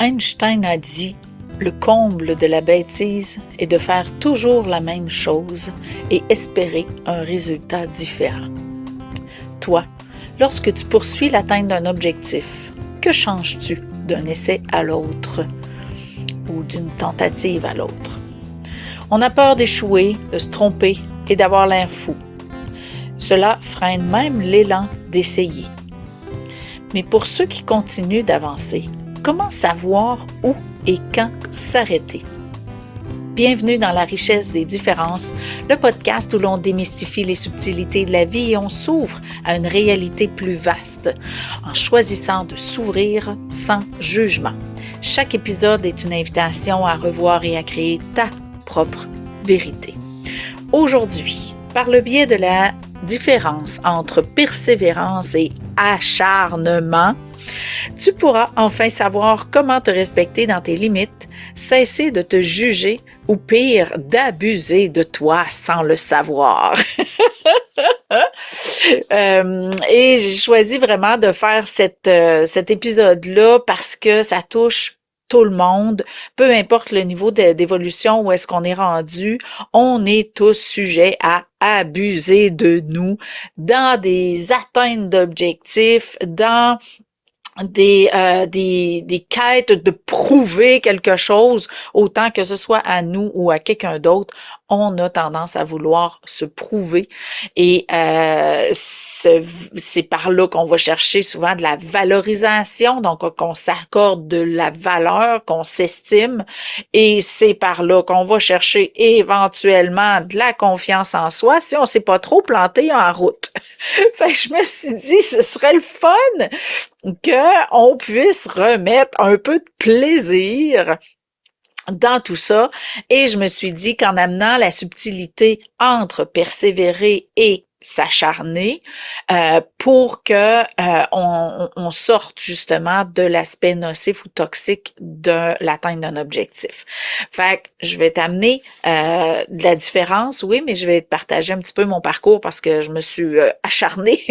Einstein a dit « Le comble de la bêtise est de faire toujours la même chose et espérer un résultat différent. » Toi, lorsque tu poursuis l'atteinte d'un objectif, que changes-tu d'un essai à l'autre ou d'une tentative à l'autre? On a peur d'échouer, de se tromper et d'avoir l'air fou. Cela freine même l'élan d'essayer. Mais pour ceux qui continuent d'avancer, comment savoir où et quand s'arrêter? Bienvenue dans La richesse des différences, le podcast où l'on démystifie les subtilités de la vie et on s'ouvre à une réalité plus vaste en choisissant de s'ouvrir sans jugement. Chaque épisode est une invitation à revoir et à créer ta propre vérité. Aujourd'hui, par le biais de la différence entre persévérance et acharnement, tu pourras enfin savoir comment te respecter dans tes limites, cesser de te juger ou pire, d'abuser de toi sans le savoir. Et j'ai choisi vraiment de faire cet épisode-là parce que ça touche tout le monde, peu importe le niveau d'évolution où est-ce qu'on est rendu, on est tous sujets à abuser de nous dans des atteintes d'objectifs, dans des quêtes de prouver quelque chose, autant que ce soit à nous ou à quelqu'un d'autre, on a tendance à vouloir se prouver et c'est par là qu'on va chercher souvent de la valorisation, donc qu'on s'accorde de la valeur, qu'on s'estime et c'est par là qu'on va chercher éventuellement de la confiance en soi si on s'est pas trop planté en route. Fait que je me suis dit, ce serait le fun qu'on puisse remettre un peu de plaisir dans tout ça. Et je me suis dit qu'en amenant la subtilité entre persévérer et s'acharner pour que on sorte justement de l'aspect nocif ou toxique de l'atteinte d'un objectif. Fait que je vais t'amener de la différence, oui, mais je vais te partager un petit peu mon parcours parce que je me suis acharnée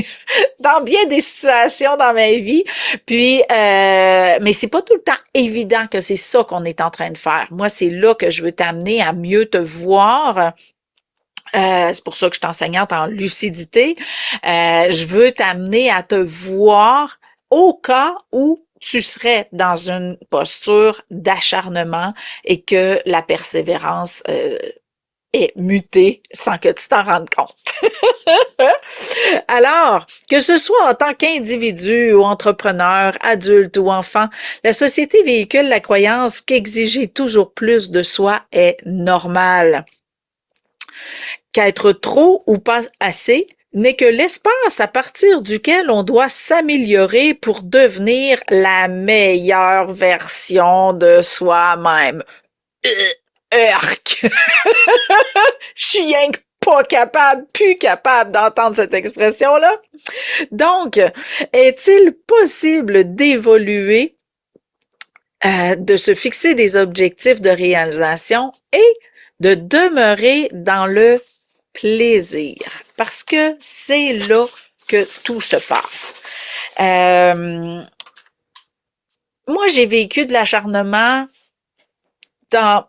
dans bien des situations dans ma vie. Puis, mais c'est pas tout le temps évident que c'est ça qu'on est en train de faire. Moi, c'est là que je veux t'amener à mieux te voir. C'est pour ça que je suis enseignante en lucidité. Je veux t'amener à te voir au cas où tu serais dans une posture d'acharnement et que la persévérance est mutée sans que tu t'en rendes compte. Alors, que ce soit en tant qu'individu ou entrepreneur, adulte ou enfant, la société véhicule la croyance qu'exiger toujours plus de soi est normal. Qu'être trop ou pas assez n'est que l'espace à partir duquel on doit s'améliorer pour devenir la meilleure version de soi-même. Urk! Je suis rien que pas capable, plus capable d'entendre cette expression-là. Donc, est-il possible d'évoluer, de se fixer des objectifs de réalisation et de demeurer dans le plaisir? Parce que c'est là que tout se passe. Moi, j'ai vécu de l'acharnement dans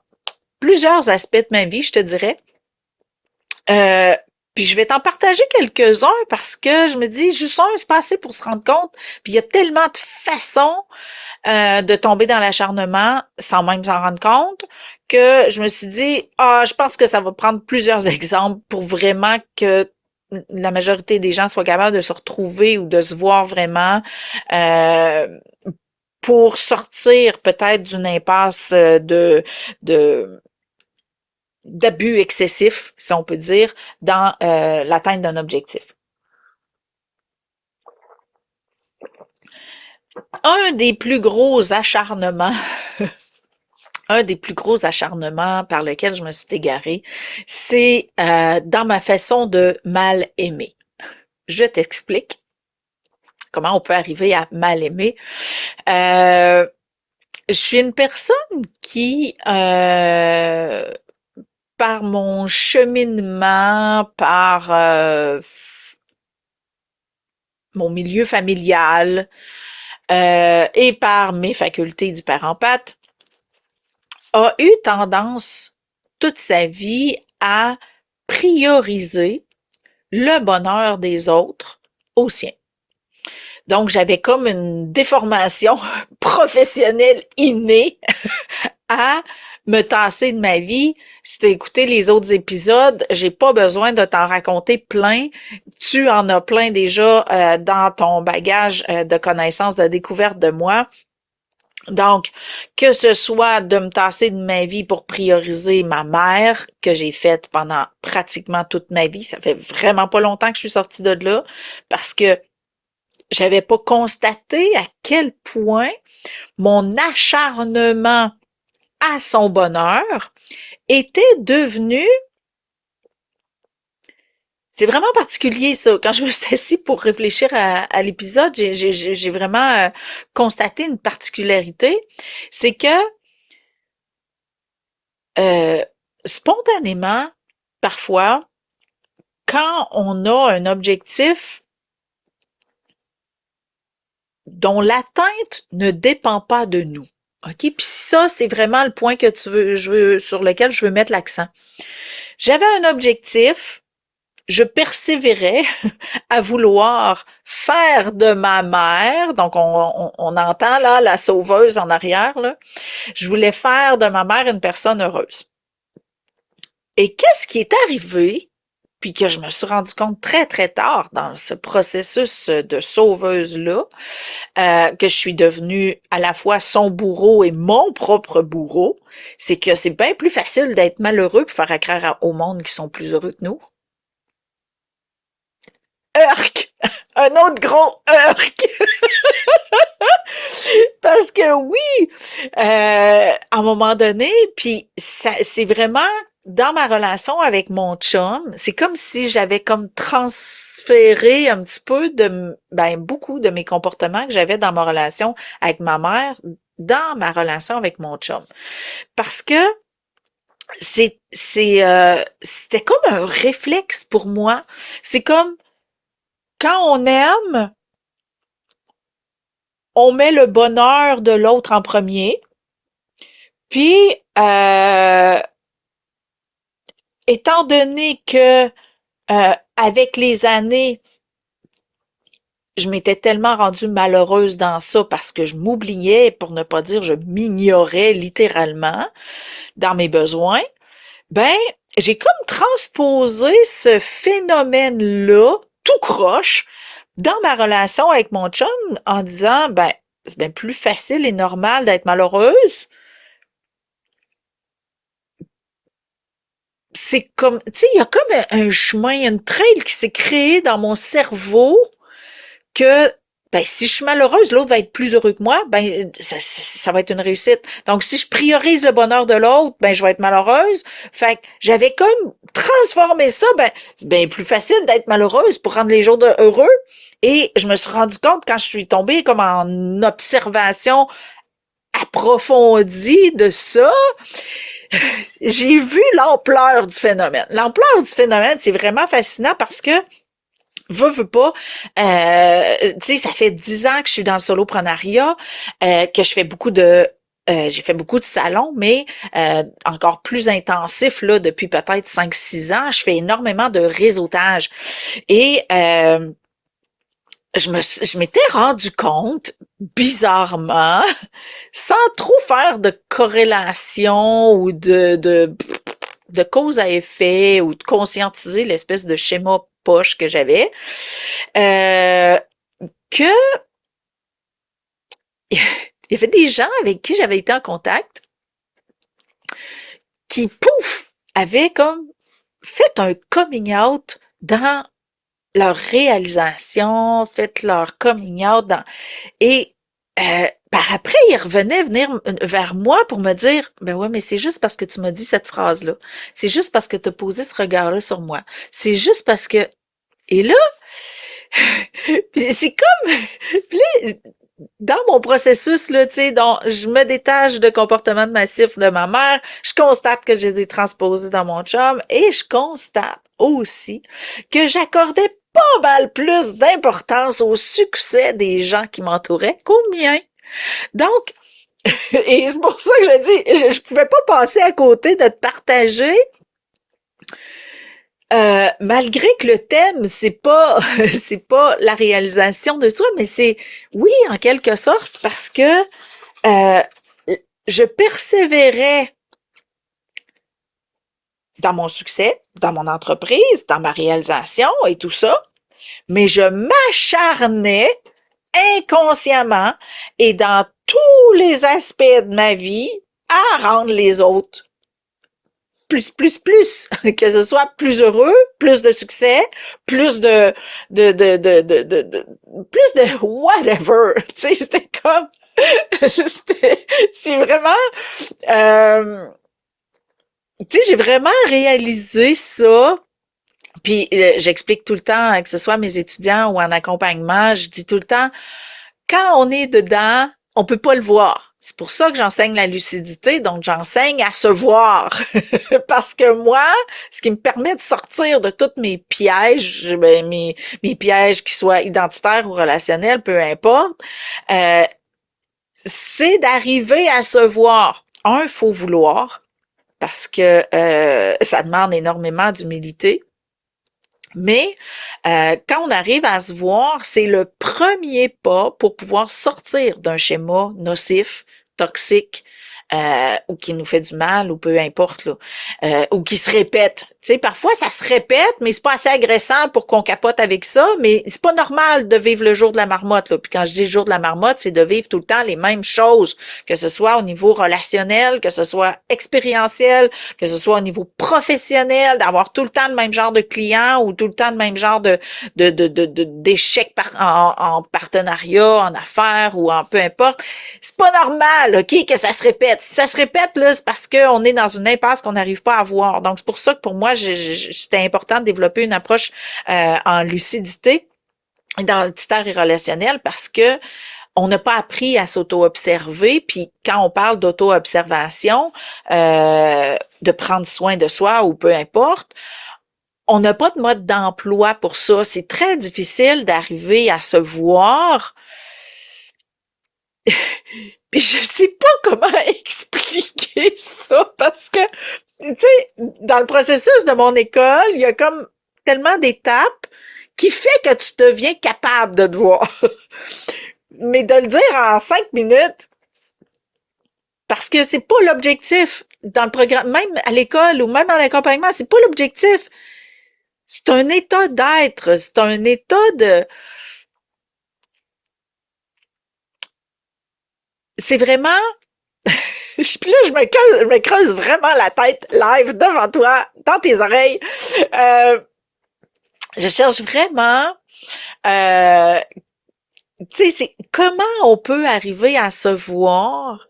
plusieurs aspects de ma vie, je te dirais. Puis je vais t'en partager quelques-uns parce que je me dis, juste un, c'est pas assez pour se rendre compte. Puis il y a tellement de façons de tomber dans l'acharnement sans même s'en rendre compte que je me suis dit, je pense que ça va prendre plusieurs exemples pour vraiment que la majorité des gens soient capables de se retrouver ou de se voir vraiment pour sortir peut-être d'une impasse d'abus excessifs, si on peut dire, dans l'atteinte d'un objectif. Un des plus gros acharnements par lequel je me suis égarée, c'est dans ma façon de mal aimer. Je t'explique comment on peut arriver à mal aimer. Je suis une personne qui, par mon cheminement, par mon milieu familial, et par mes facultés d'hyperempathe, a eu tendance toute sa vie à prioriser le bonheur des autres au sien. Donc, j'avais comme une déformation professionnelle innée à me tasser de ma vie. Si tu as écouté les autres épisodes, j'ai pas besoin de t'en raconter plein. Tu en as plein déjà dans ton bagage de connaissances, de découverte de moi. Donc, que ce soit de me tasser de ma vie pour prioriser ma mère, que j'ai faite pendant pratiquement toute ma vie, ça fait vraiment pas longtemps que je suis sortie de là, parce que j'avais pas constaté à quel point mon acharnement à son bonheur était devenu. C'est vraiment particulier, ça. Quand je me suis assise pour réfléchir à l'épisode, j'ai vraiment constaté une particularité. C'est que euh, spontanément, parfois, quand on a un objectif dont l'atteinte ne dépend pas de nous. OK? Puis ça, c'est vraiment le point que sur lequel je veux mettre l'accent. J'avais un objectif, je persévérais à vouloir faire de ma mère, donc on entend là la sauveuse en arrière, là. Je voulais faire de ma mère une personne heureuse. Et qu'est-ce qui est arrivé? Puis que je me suis rendu compte très, très tard dans ce processus de sauveuse-là, que je suis devenue à la fois son bourreau et mon propre bourreau, c'est que c'est bien plus facile d'être malheureux pour faire croire au monde qui sont plus heureux que nous. Urk! Un autre gros urk! Parce que oui, à un moment donné, puis ça, c'est vraiment dans ma relation avec mon chum, c'est comme si j'avais comme transféré un petit peu beaucoup de mes comportements que j'avais dans ma relation avec ma mère dans ma relation avec mon chum. Parce que c'était comme un réflexe pour moi. C'est comme quand on aime, on met le bonheur de l'autre en premier. Puis, étant donné que avec les années, je m'étais tellement rendue malheureuse dans ça parce que je m'oubliais, pour ne pas dire je m'ignorais littéralement dans mes besoins, ben, j'ai comme transposé ce phénomène-là, tout croche, dans ma relation avec mon chum en disant, ben, c'est bien plus facile et normal d'être malheureuse. C'est comme, tu sais, il y a comme un chemin, une trail qui s'est créé dans mon cerveau que, ben, si je suis malheureuse, l'autre va être plus heureux que moi, ben, ça va être une réussite. Donc, si je priorise le bonheur de l'autre, ben, je vais être malheureuse. Fait que j'avais comme transformé ça, ben, c'est bien plus facile d'être malheureuse pour rendre les jours heureux. Et je me suis rendu compte quand je suis tombée comme en observation approfondie de ça, j'ai vu l'ampleur du phénomène. L'ampleur du phénomène, c'est vraiment fascinant parce que veux pas, tu sais, ça fait 10 ans que je suis dans le soloprenariat, que je fais j'ai fait beaucoup de salons, mais encore plus intensif là depuis peut-être 5-6 ans. Je fais énormément de réseautage. Et je m'étais rendu compte, bizarrement, sans trop faire de corrélation ou de cause à effet ou de conscientiser l'espèce de schéma poche que j'avais, que il y avait des gens avec qui j'avais été en contact qui, pouf, avaient comme fait un coming out dans leur réalisation, fait leur coming out et par après, ils revenaient venir vers moi pour me dire, ben ouais, mais c'est juste parce que tu m'as dit cette phrase-là. C'est juste parce que tu as posé ce regard-là sur moi. C'est juste parce que, et là, c'est comme, puis là, dans mon processus, là, tu sais, dont je me détache de comportements massifs de ma mère, je constate que je les ai transposés dans mon chum et je constate aussi que j'accordais pas mal plus d'importance au succès des gens qui m'entouraient qu'au mien. Donc, et c'est pour ça que je dis, je pouvais pas passer à côté de te partager malgré que le thème, c'est pas, c'est pas la réalisation de soi, mais c'est, oui, en quelque sorte, parce que euh, je persévérais dans mon succès, dans mon entreprise, dans ma réalisation et tout ça, mais je m'acharnais inconsciemment et dans tous les aspects de ma vie à rendre les autres plus, que ce soit plus heureux, plus de succès, plus plus de whatever. Tu sais, c'était comme, c'est vraiment, euh, tu sais, j'ai vraiment réalisé ça. Puis j'explique tout le temps, que ce soit à mes étudiants ou en accompagnement, je dis tout le temps, quand on est dedans, on peut pas le voir. C'est pour ça que j'enseigne la lucidité, donc j'enseigne à se voir. Parce que moi, ce qui me permet de sortir de tous mes pièges, ben, mes pièges qui soient identitaires ou relationnels, peu importe, euh, c'est d'arriver à se voir. Un, faut vouloir, parce que ça demande énormément d'humilité. Mais quand on arrive à se voir, c'est le premier pas pour pouvoir sortir d'un schéma nocif, toxique, ou qui nous fait du mal, ou peu importe, là, ou qui se répète. Tu sais, parfois ça se répète, mais c'est pas assez agressant pour qu'on capote avec ça, mais c'est pas normal de vivre le jour de la marmotte, là. Puis quand je dis jour de la marmotte, c'est de vivre tout le temps les mêmes choses, que ce soit au niveau relationnel, que ce soit expérientiel, que ce soit au niveau professionnel, d'avoir tout le temps le même genre de clients ou tout le temps le même genre d'échecs en partenariat, en affaires ou en peu importe. C'est pas normal, OK, que ça se répète. Si ça se répète, là, c'est parce qu'on est dans une impasse qu'on n'arrive pas à voir. Donc, c'est pour ça que pour moi, c'était important de développer une approche en lucidité identitaire et relationnelle parce que on n'a pas appris à s'auto-observer, puis quand on parle d'auto-observation, de prendre soin de soi ou peu importe, on n'a pas de mode d'emploi pour ça. C'est très difficile d'arriver à se voir. Puis je sais pas comment expliquer ça parce que, tu sais, dans le processus de mon école, il y a comme tellement d'étapes qui fait que tu deviens capable de te voir. Mais de le dire en 5 minutes, parce que c'est pas l'objectif dans le programme, même à l'école ou même en accompagnement, c'est pas l'objectif. C'est un état d'être, c'est un état de... C'est vraiment... Puis là, je me creuse vraiment la tête live devant toi, dans tes oreilles. Je cherche vraiment... Euh, tu sais, c'est comment on peut arriver à se voir.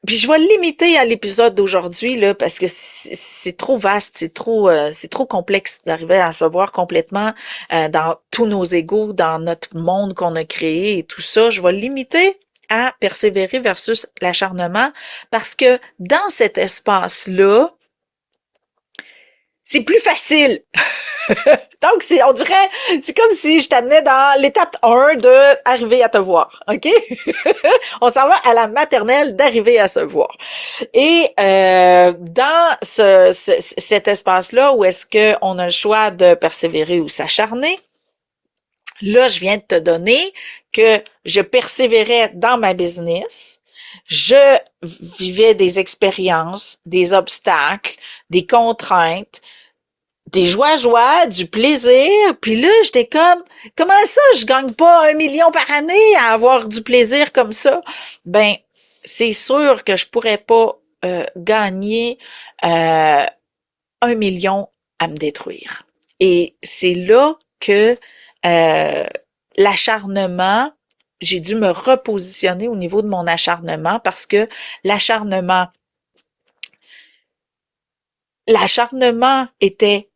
Puis je vais le limiter à l'épisode d'aujourd'hui là parce que c'est trop vaste, c'est trop complexe d'arriver à se voir complètement dans tous nos égos, dans notre monde qu'on a créé et tout ça. Je vais le limiter à persévérer versus l'acharnement parce que dans cet espace-là, c'est plus facile. Donc, on dirait, c'est comme si je t'amenais dans l'étape 1 de arriver à te voir, OK? On s'en va à la maternelle d'arriver à se voir. Et dans cet espace-là où est-ce qu'on a le choix de persévérer ou s'acharner, là, je viens de te donner que je persévérais dans ma business, je vivais des expériences, des obstacles, des contraintes, des joies, du plaisir. Puis là, j'étais comme, comment ça, je gagne pas 1 million par année à avoir du plaisir comme ça? Ben, c'est sûr que je pourrais pas gagner 1 million à me détruire. Et c'est là que l'acharnement, j'ai dû me repositionner au niveau de mon acharnement parce que l'acharnement était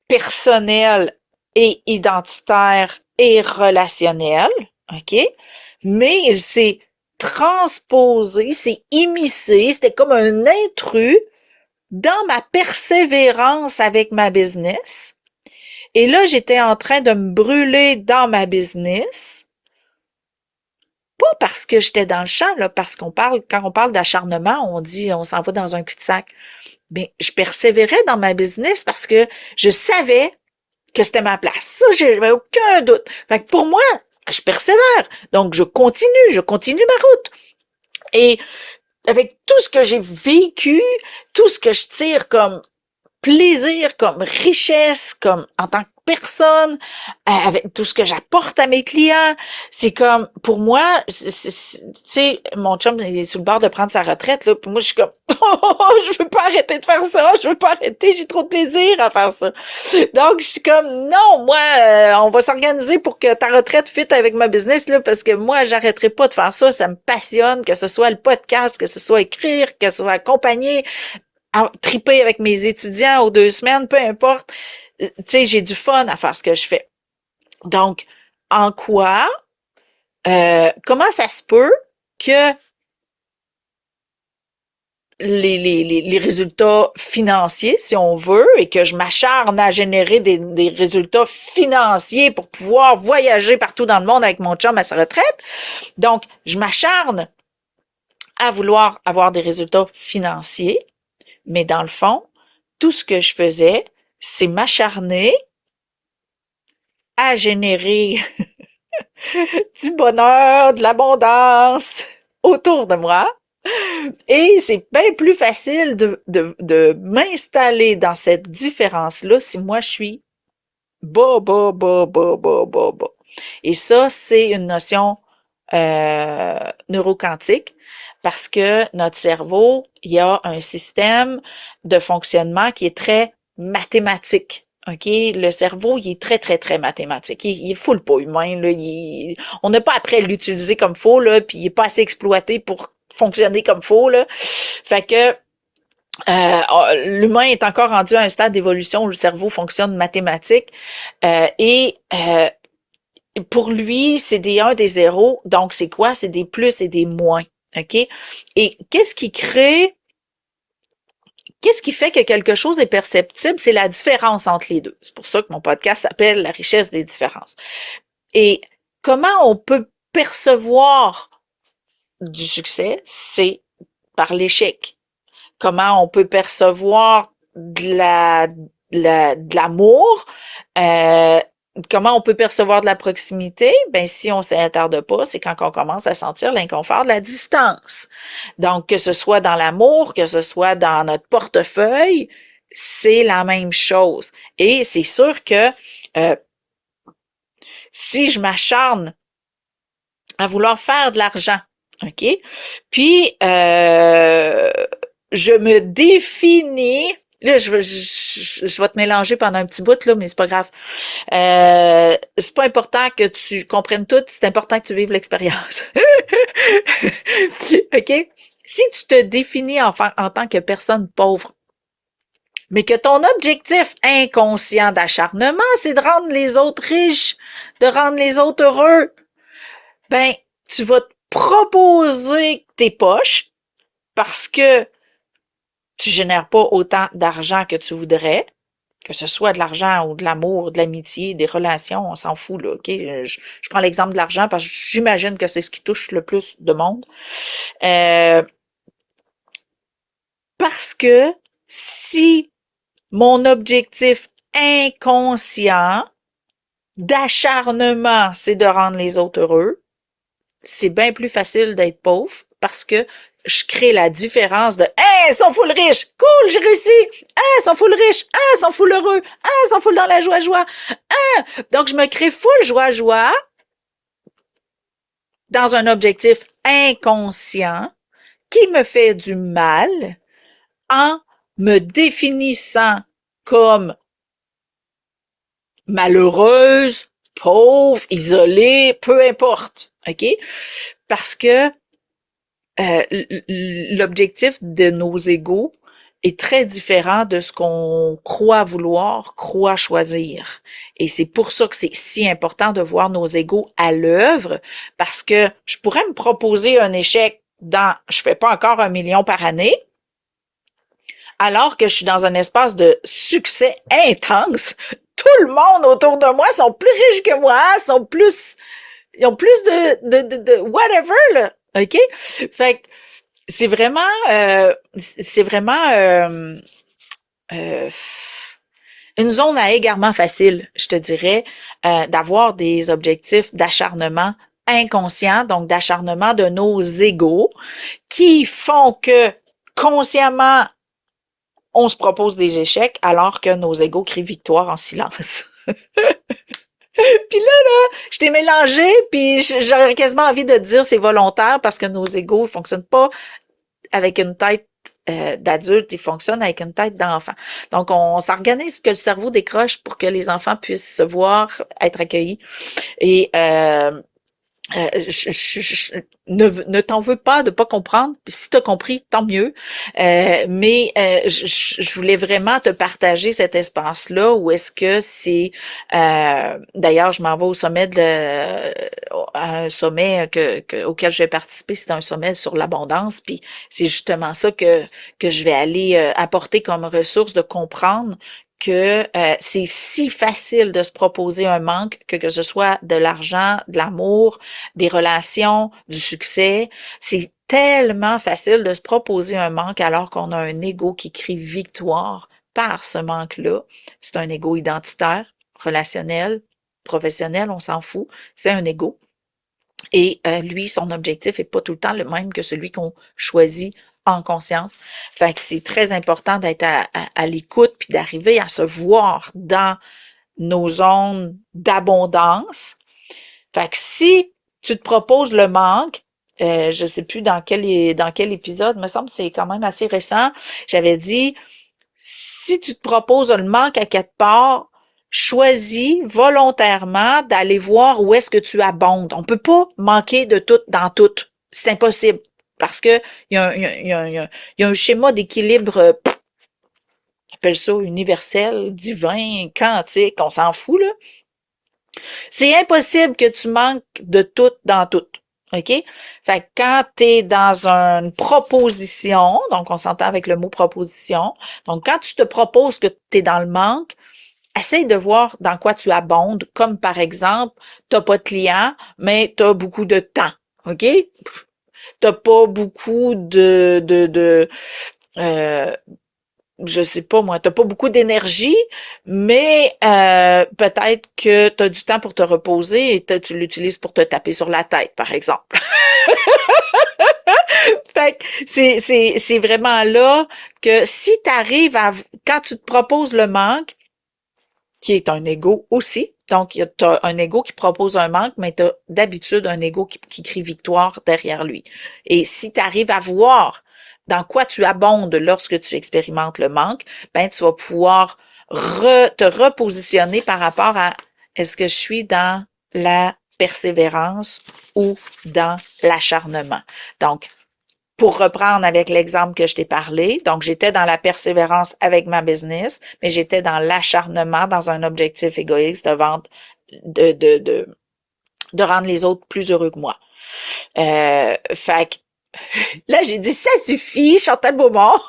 personnel et identitaire et relationnel, OK? Mais il s'est transposé, s'est immiscé, c'était comme un intrus dans ma persévérance avec ma business. Et là, j'étais en train de me brûler dans ma business. Pas parce que j'étais dans le champ, là, parce quand on parle d'acharnement, on dit on s'en va dans un cul-de-sac. Mais je persévérais dans ma business parce que je savais que c'était ma place. Ça, j'avais aucun doute. Fait que pour moi, je persévère. Donc, je continue ma route. Et avec tout ce que j'ai vécu, tout ce que je tire comme plaisir, comme richesse, comme en tant que personne, avec tout ce que j'apporte à mes clients. C'est comme, pour moi, tu sais, mon chum il est sur le bord de prendre sa retraite, là, puis moi, je suis comme, oh, je veux pas arrêter de faire ça, je veux pas arrêter, j'ai trop de plaisir à faire ça. Donc, je suis comme, non, moi, on va s'organiser pour que ta retraite fitte avec ma business, là, parce que moi, j'arrêterai pas de faire ça, ça me passionne, que ce soit le podcast, que ce soit écrire, que ce soit accompagner, triper avec mes étudiants aux 2 semaines, peu importe. Tu sais, j'ai du fun à faire ce que je fais. Donc, en quoi, comment ça se peut que les résultats financiers, si on veut, et que je m'acharne à générer des résultats financiers pour pouvoir voyager partout dans le monde avec mon chum à sa retraite. Donc, je m'acharne à vouloir avoir des résultats financiers, mais dans le fond, tout ce que je faisais, c'est m'acharner à générer du bonheur, de l'abondance autour de moi. Et c'est bien plus facile de m'installer dans cette différence-là si moi je suis bas, bas, bas, bas, bas, bas, bas. Et ça, c'est une notion neuroquantique parce que notre cerveau, il y a un système de fonctionnement qui est très mathématique. OK? Le cerveau, il est très, très, très mathématique. Il est full pas humain, là. On n'a pas appris à l'utiliser comme faut, là, puis il est pas assez exploité pour fonctionner comme faut, là. Fait que l'humain est encore rendu à un stade d'évolution où le cerveau fonctionne mathématique et pour lui, c'est des 1, des 0. Donc, c'est quoi? C'est des plus et des moins. OK? Et qu'est-ce qui fait que quelque chose est perceptible? C'est la différence entre les deux. C'est pour ça que mon podcast s'appelle La richesse des différences. Et comment on peut percevoir du succès? C'est par l'échec. Comment on peut percevoir de l'amour? Comment on peut percevoir de la proximité? Ben, si on s'attarde pas, c'est quand on commence à sentir l'inconfort de la distance. Donc, que ce soit dans l'amour, que ce soit dans notre portefeuille, c'est la même chose. Et c'est sûr que si je m'acharne à vouloir faire de l'argent, OK? Puis, je me définis. Là, je vais te mélanger pendant un petit bout, là, mais c'est pas grave. C'est pas important que tu comprennes tout, c'est important que tu vives l'expérience. OK? Si tu te définis en tant que personne pauvre, mais que ton objectif inconscient d'acharnement, c'est de rendre les autres riches, de rendre les autres heureux, ben, tu vas te proposer tes poches parce que tu génères pas autant d'argent que tu voudrais, que ce soit de l'argent ou de l'amour, de l'amitié, des relations, on s'en fout, là, OK? Je prends l'exemple de l'argent parce que j'imagine que c'est ce qui touche le plus de monde. Parce que si mon objectif inconscient d'acharnement, c'est de rendre les autres heureux, c'est bien plus facile d'être pauvre parce que je crée la différence de « ils sont full riches! Cool, j'ai réussi! Ils sont full riches! Ils sont full heureux! Ils sont full dans la joie! Donc, je me crée full joie dans un objectif inconscient qui me fait du mal en me définissant comme malheureuse, pauvre, isolée, peu importe. OK? Parce que l'objectif de nos égos est très différent de ce qu'on croit vouloir, croit choisir. Et c'est pour ça que c'est si important de voir nos égos à l'œuvre, parce que je pourrais me proposer un échec je fais pas encore 1 million par année, alors que je suis dans un espace de succès intense. Tout le monde autour de moi sont plus riches que moi, ils ont plus de whatever, là. OK? Fait que c'est vraiment euh, une zone à égarement facile, je te dirais, d'avoir des objectifs d'acharnement inconscient, donc d'acharnement de nos égos, qui font que consciemment, on se propose des échecs alors que nos égos crient victoire en silence. Puis là, je t'ai mélangé, puis j'aurais quasiment envie de te dire c'est volontaire parce que nos égos ne fonctionnent pas avec une tête d'adulte, ils fonctionnent avec une tête d'enfant. Donc, on s'organise pour que le cerveau décroche pour que les enfants puissent se voir, être accueillis. Et ne t'en veux pas de pas comprendre. Puis si tu as compris, tant mieux. Mais je voulais vraiment te partager cet espace-là où est-ce que c'est... d'ailleurs, je m'en vais au sommet un sommet auquel je vais participer. C'est un sommet sur l'abondance. Puis c'est justement ça que je vais aller apporter comme ressource de comprendre que c'est si facile de se proposer un manque que ce soit de l'argent, de l'amour, des relations, du succès. C'est tellement facile de se proposer un manque alors qu'on a un ego qui crie victoire par ce manque-là. C'est un ego identitaire, relationnel, professionnel, on s'en fout. C'est un ego. Et lui, son objectif est pas tout le temps le même que celui qu'on choisit en conscience. Fait que c'est très important d'être à l'écoute puis d'arriver à se voir dans nos zones d'abondance. Fait que si tu te proposes le manque, je sais plus dans quel épisode, me semble que c'est quand même assez récent, j'avais dit, si tu te proposes le manque à quelque part, choisis volontairement d'aller voir où est-ce que tu abondes. On peut pas manquer de tout dans tout. C'est impossible. Parce que il y a un schéma d'équilibre, on appelle ça universel, divin, quantique, on s'en fout, là. C'est impossible que tu manques de tout dans tout. OK? Fait que quand tu es dans une proposition, donc on s'entend avec le mot proposition, donc quand tu te proposes que tu es dans le manque, essaye de voir dans quoi tu abondes, comme par exemple, tu n'as pas de clients, mais tu as beaucoup de temps. OK? Tu n'as pas beaucoup euh, je sais pas moi, t'as pas beaucoup d'énergie, mais peut-être que tu as du temps pour te reposer et tu l'utilises pour te taper sur la tête, par exemple. Fait que c'est vraiment là que si tu arrives quand tu te proposes le manque, qui est un ego aussi, donc tu as un ego qui propose un manque, mais tu as d'habitude un ego qui crie victoire derrière lui. Et si tu arrives à voir dans quoi tu abondes lorsque tu expérimentes le manque, ben tu vas pouvoir te repositionner par rapport à est-ce que je suis dans la persévérance ou dans l'acharnement. Donc, pour reprendre avec l'exemple que je t'ai parlé, donc j'étais dans la persévérance avec ma business, mais j'étais dans l'acharnement, dans un objectif égoïste de vendre, de rendre les autres plus heureux que moi. Fait que là, j'ai dit, ça suffit, Chantal Beaumont.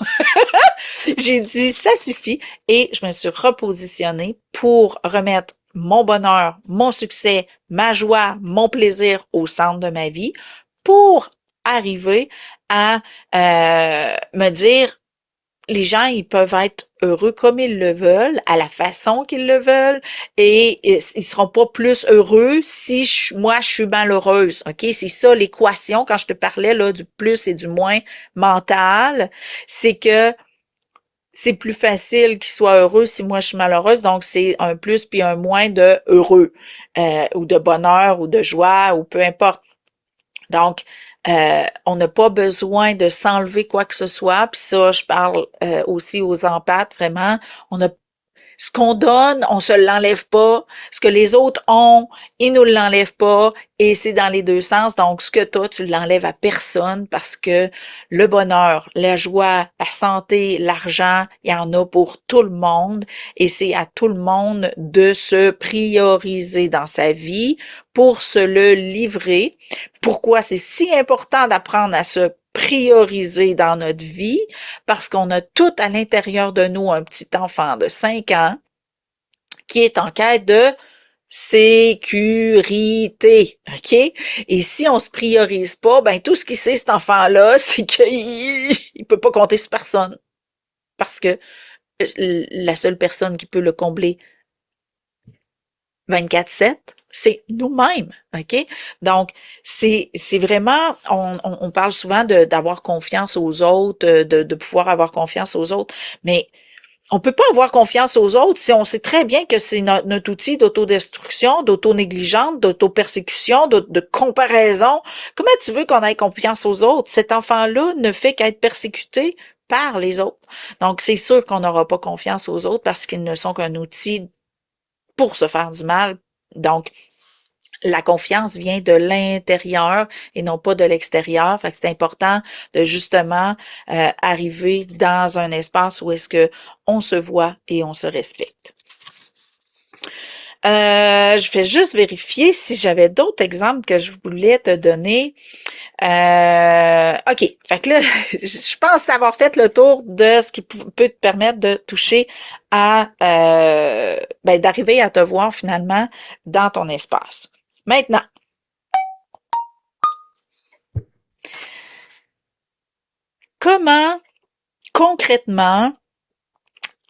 J'ai dit, ça suffit. Et je me suis repositionnée pour remettre mon bonheur, mon succès, ma joie, mon plaisir au centre de ma vie pour arriver à me dire, les gens, ils peuvent être heureux comme ils le veulent, à la façon qu'ils le veulent, et ils seront pas plus heureux si moi, je suis malheureuse. OK? C'est ça l'équation, quand je te parlais là du plus et du moins mental, c'est que c'est plus facile qu'ils soient heureux si moi je suis malheureuse, donc c'est un plus puis un moins de heureux, ou de bonheur, ou de joie, ou peu importe. Donc, on n'a pas besoin de s'enlever quoi que ce soit. Puis ça, je parle aussi aux empathes, vraiment. On a Ce qu'on donne, on se l'enlève pas. Ce que les autres ont, ils nous l'enlèvent pas. Et c'est dans les deux sens. Donc, ce que t'as, tu l'enlèves à personne parce que le bonheur, la joie, la santé, l'argent, il y en a pour tout le monde. Et c'est à tout le monde de se prioriser dans sa vie pour se le livrer. Pourquoi c'est si important d'apprendre à se prioriser dans notre vie? Parce qu'on a tout à l'intérieur de nous un petit enfant de 5 ans qui est en quête de sécurité, OK? Et si on se priorise pas, ben tout ce qu'il sait, cet enfant-là, c'est qu'il peut pas compter sur personne. Parce que la seule personne qui peut le combler 24/7, c'est nous-mêmes, OK? Donc, c'est vraiment, on parle souvent d'avoir confiance aux autres, de pouvoir avoir confiance aux autres, mais on peut pas avoir confiance aux autres si on sait très bien que c'est notre outil d'autodestruction, d'auto-négligence, d'auto-persécution, de comparaison. Comment tu veux qu'on ait confiance aux autres? Cet enfant-là ne fait qu'être persécuté par les autres. Donc, c'est sûr qu'on n'aura pas confiance aux autres parce qu'ils ne sont qu'un outil pour se faire du mal. Donc, la confiance vient de l'intérieur et non pas de l'extérieur. Fait que c'est important de justement arriver dans un espace où est-ce que on se voit et on se respecte. Je vais juste vérifier si j'avais d'autres exemples que je voulais te donner. OK. Fait que là, je pense avoir fait le tour de ce qui peut te permettre de toucher à d'arriver à te voir finalement dans ton espace. Maintenant, comment concrètement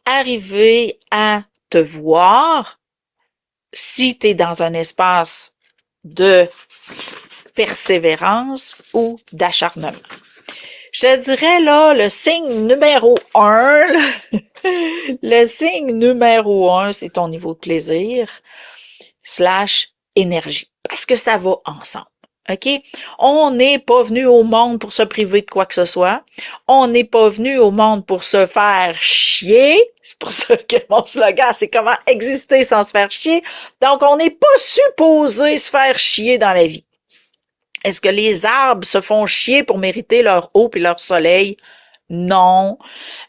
arriver à te voir si tu es dans un espace de persévérance ou d'acharnement? Je te dirais là, le signe numéro 1, le signe numéro 1, c'est ton niveau de plaisir / énergie. Parce que ça va ensemble. OK? On n'est pas venu au monde pour se priver de quoi que ce soit. On n'est pas venu au monde pour se faire chier. C'est pour ça que mon slogan, c'est comment exister sans se faire chier. Donc, on n'est pas supposé se faire chier dans la vie. Est-ce que les arbres se font chier pour mériter leur eau et leur soleil? Non.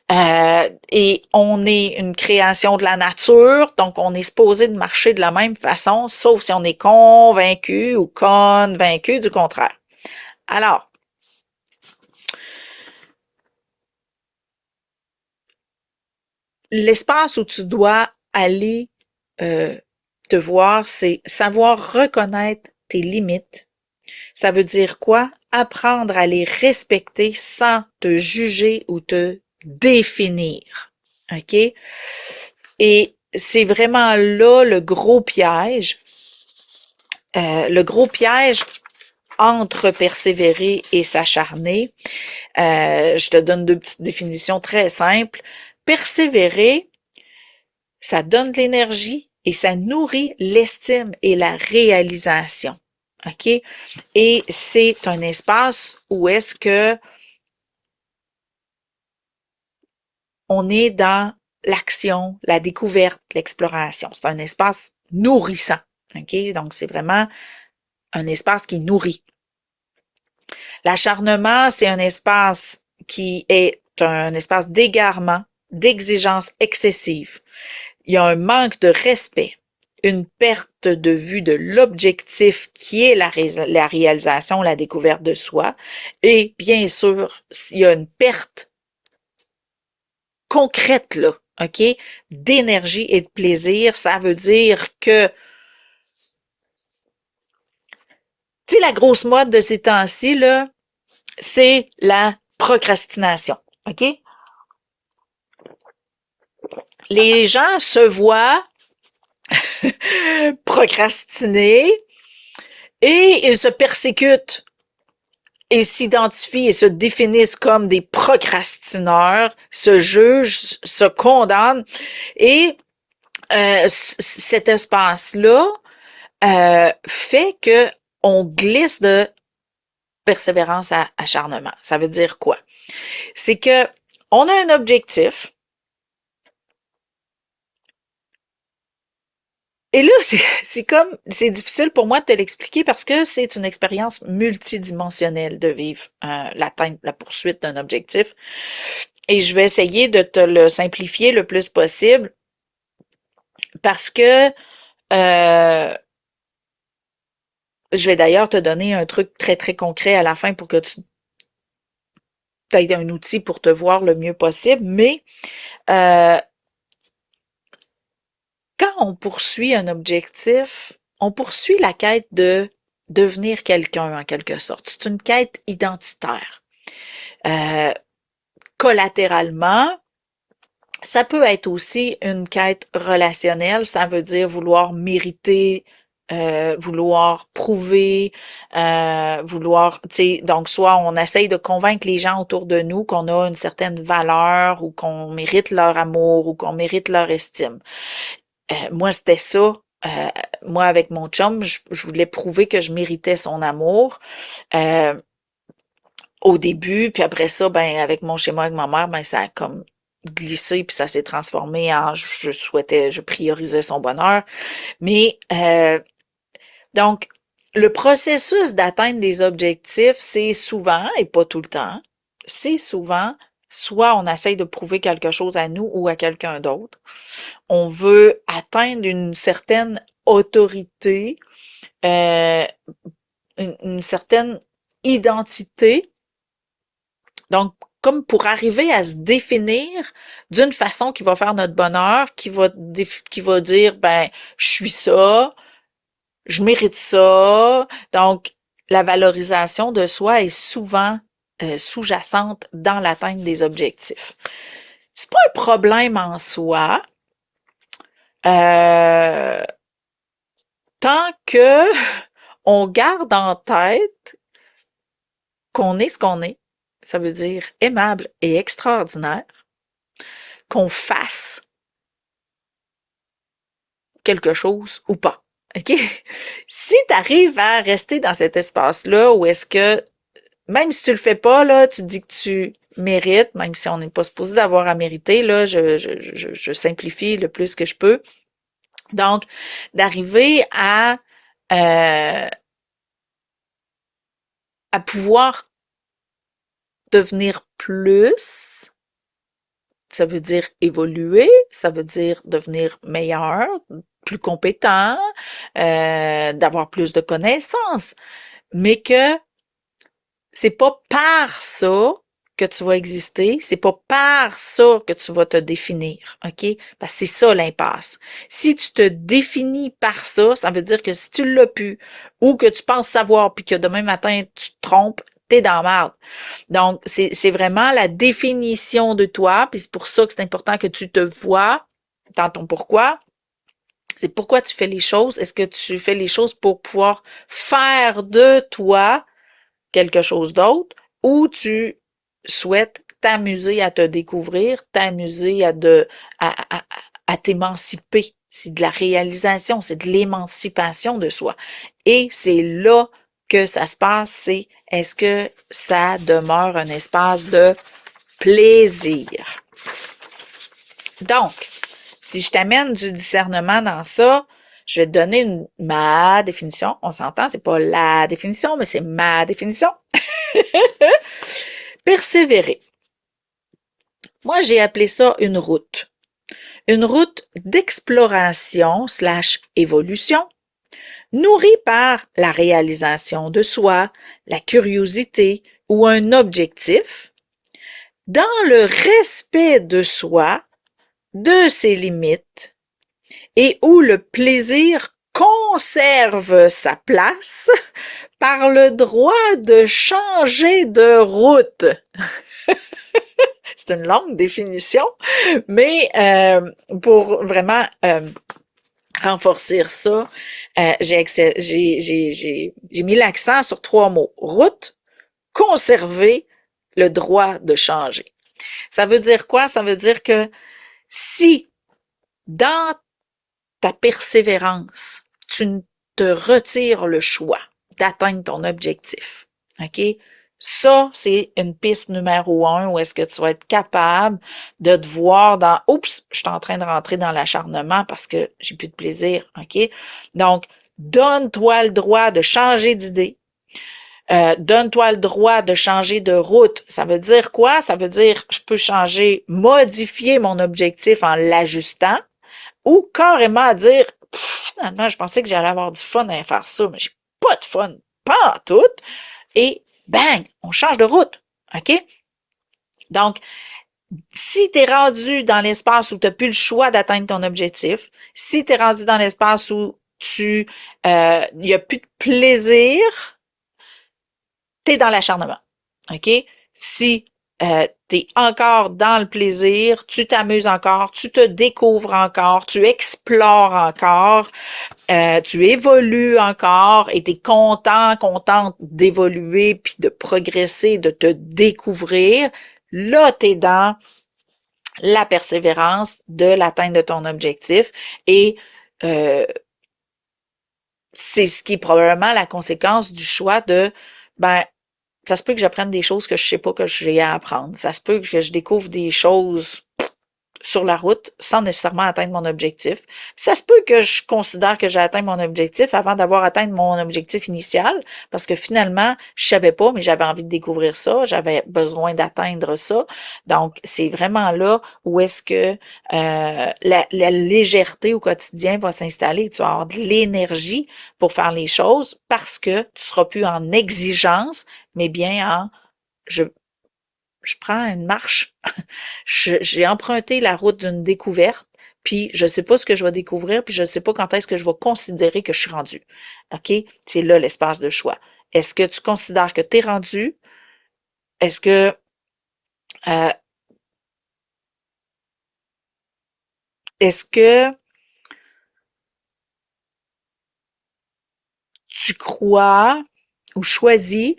Et on est une création de la nature, donc on est supposé de marcher de la même façon, sauf si on est convaincu ou convaincu du contraire. Alors, l'espace où tu dois aller te voir, c'est savoir reconnaître tes limites. Ça veut dire quoi? Apprendre à les respecter sans te juger ou te définir. OK? Et c'est vraiment là le gros piège. Le gros piège entre persévérer et s'acharner. Je te donne deux petites définitions très simples. Persévérer, ça donne de l'énergie et ça nourrit l'estime et la réalisation. OK? Et c'est un espace où est-ce que on est dans l'action, la découverte, l'exploration. C'est un espace nourrissant. OK? Donc, c'est vraiment un espace qui nourrit. L'acharnement, c'est un espace qui est un espace d'égarement, d'exigence excessive. Il y a un manque de respect, une perte de vue de l'objectif qui est la réalisation, la découverte de soi. Et bien sûr, il y a une perte concrète, là, OK, d'énergie et de plaisir. Ça veut dire que, tu sais, la grosse mode de ces temps-ci, là, c'est la procrastination, OK? Les gens se voient procrastiner et ils se persécutent et s'identifient et se définissent comme des procrastineurs, se jugent, se condamnent et cet espace-là fait que on glisse de persévérance à acharnement. Ça veut dire quoi? C'est que on a un objectif, Et là, c'est difficile pour moi de te l'expliquer parce que c'est une expérience multidimensionnelle de vivre l'atteinte, la poursuite d'un objectif. Et je vais essayer de te le simplifier le plus possible parce que je vais d'ailleurs te donner un truc très, très concret à la fin pour que tu aies un outil pour te voir le mieux possible. Mais quand on poursuit un objectif, on poursuit la quête de devenir quelqu'un en quelque sorte. C'est une quête identitaire. Collatéralement, ça peut être aussi une quête relationnelle. Ça veut dire vouloir mériter, vouloir prouver, vouloir, tu sais, donc soit on essaye de convaincre les gens autour de nous qu'on a une certaine valeur ou qu'on mérite leur amour ou qu'on mérite leur estime. Moi, c'était ça. Moi, avec mon chum, je voulais prouver que je méritais son amour. Au début, puis après ça, ben avec mon schéma avec ma mère, ben ça a comme glissé, puis ça s'est transformé en je priorisais son bonheur. Mais donc, le processus d'atteindre des objectifs, c'est souvent, et pas tout le temps, c'est souvent, soit on essaye de prouver quelque chose à nous ou à quelqu'un d'autre. On veut atteindre une certaine autorité, euh, une certaine identité. Donc, comme pour arriver à se définir d'une façon qui va faire notre bonheur, qui va dire, ben, je suis ça, je mérite ça. Donc, la valorisation de soi est souvent sous-jacente dans l'atteinte des objectifs. C'est pas un problème en soi, tant que on garde en tête qu'on est ce qu'on est. Ça veut dire aimable et extraordinaire, qu'on fasse quelque chose ou pas. OK? Si tu arrives à rester dans cet espace-là où est-ce que, même si tu le fais pas, là, tu dis que tu mérites, même si on n'est pas supposé d'avoir à mériter, là, je simplifie le plus que je peux. Donc, d'arriver à pouvoir devenir plus, ça veut dire évoluer, ça veut dire devenir meilleur, plus compétent, d'avoir plus de connaissances, mais que c'est pas par ça que tu vas exister, c'est pas par ça que tu vas te définir, OK? Parce que c'est ça l'impasse. Si tu te définis par ça, ça veut dire que si tu l'as pu ou que tu penses savoir puis que demain matin tu te trompes, t'es dans la merde. Donc, c'est vraiment la définition de toi, puis c'est pour ça que c'est important que tu te vois dans ton pourquoi. C'est pourquoi tu fais les choses. Est-ce que tu fais les choses pour pouvoir faire de toi quelque chose d'autre ou tu souhaites t'amuser à te découvrir, t'amuser à t'émanciper. C'est de la réalisation, c'est de l'émancipation de soi. Et c'est là que ça se passe, c'est est-ce que ça demeure un espace de plaisir? Donc, si je t'amène du discernement dans ça, je vais te donner ma définition. On s'entend, c'est pas la définition, mais c'est ma définition. Persévérer. Moi, j'ai appelé ça une route. Une route d'exploration/évolution, nourrie par la réalisation de soi, la curiosité ou un objectif, dans le respect de soi, de ses limites, et où le plaisir conserve sa place par le droit de changer de route. C'est une longue définition, mais pour vraiment renforcer ça, j'ai mis l'accent sur 3 mots. Route, conserver, le droit de changer. Ça veut dire quoi? Ça veut dire que si dans ta persévérance, tu te retires le choix d'atteindre ton objectif, OK? Ça, c'est une piste numéro 1 où est-ce que tu vas être capable de te voir dans oups, je suis en train de rentrer dans l'acharnement parce que j'ai plus de plaisir, OK? Donc, donne-toi le droit de changer d'idée. Donne-toi le droit de changer de route. Ça veut dire quoi? Ça veut dire je peux changer, modifier mon objectif en l'ajustant ou carrément dire finalement, je pensais que j'allais avoir du fun à faire ça, mais j'ai pas de fun, pas en tout. Et bang, on change de route. OK? Donc, si tu es rendu dans l'espace où tu n'as plus le choix d'atteindre ton objectif, si tu es rendu dans l'espace où il n'y a plus de plaisir, tu es dans l'acharnement. OK? Si tu es encore dans le plaisir, tu t'amuses encore, tu te découvres encore, tu explores encore, tu évolues encore et tu es contente d'évoluer puis de progresser, de te découvrir, là, tu es dans la persévérance de l'atteinte de ton objectif et c'est ce qui est probablement la conséquence du choix de ben ça se peut que j'apprenne des choses que je sais pas que j'ai à apprendre. Ça se peut que je découvre des choses sur la route sans nécessairement atteindre mon objectif. Puis ça se peut que je considère que j'ai atteint mon objectif avant d'avoir atteint mon objectif initial parce que finalement, je savais pas, mais j'avais envie de découvrir ça, j'avais besoin d'atteindre ça. Donc, c'est vraiment là où est-ce que la légèreté au quotidien va s'installer. Tu vas avoir de l'énergie pour faire les choses parce que tu seras plus en exigence, mais bien en je prends une marche. J'ai emprunté la route d'une découverte, puis je sais pas ce que je vais découvrir, puis je sais pas quand est-ce que je vais considérer que je suis rendu. OK? C'est là l'espace de choix. Est-ce que tu considères que tu es rendu? Est-ce que euh, est-ce que tu crois ou choisis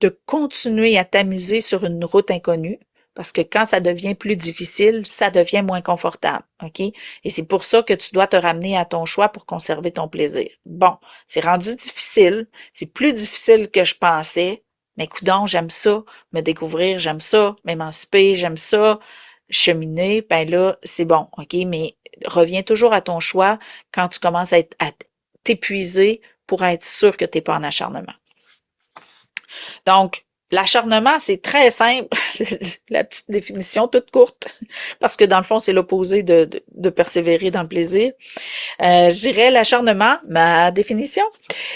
de continuer à t'amuser sur une route inconnue? Parce que quand ça devient plus difficile, ça devient moins confortable, OK? Et c'est pour ça que tu dois te ramener à ton choix pour conserver ton plaisir. Bon, c'est rendu difficile, c'est plus difficile que je pensais, mais coudonc, j'aime ça, me découvrir, j'aime ça, m'émanciper, j'aime ça, cheminer, ben là, c'est bon, OK? Mais reviens toujours à ton choix quand tu commences à t'épuiser pour être sûr que tu n'es pas en acharnement. Donc, l'acharnement, c'est très simple. La petite définition toute courte, parce que dans le fond, c'est l'opposé de persévérer dans le plaisir. Je dirais l'acharnement, ma définition,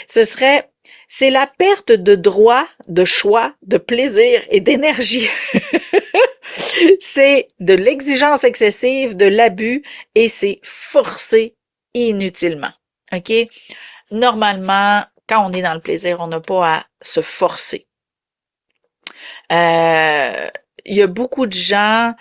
ce serait, c'est la perte de droit, de choix, de plaisir et d'énergie. C'est de l'exigence excessive, de l'abus et c'est forcé inutilement. OK? Normalement, quand on est dans le plaisir, on n'a pas à se forcer. Il y a beaucoup de gens,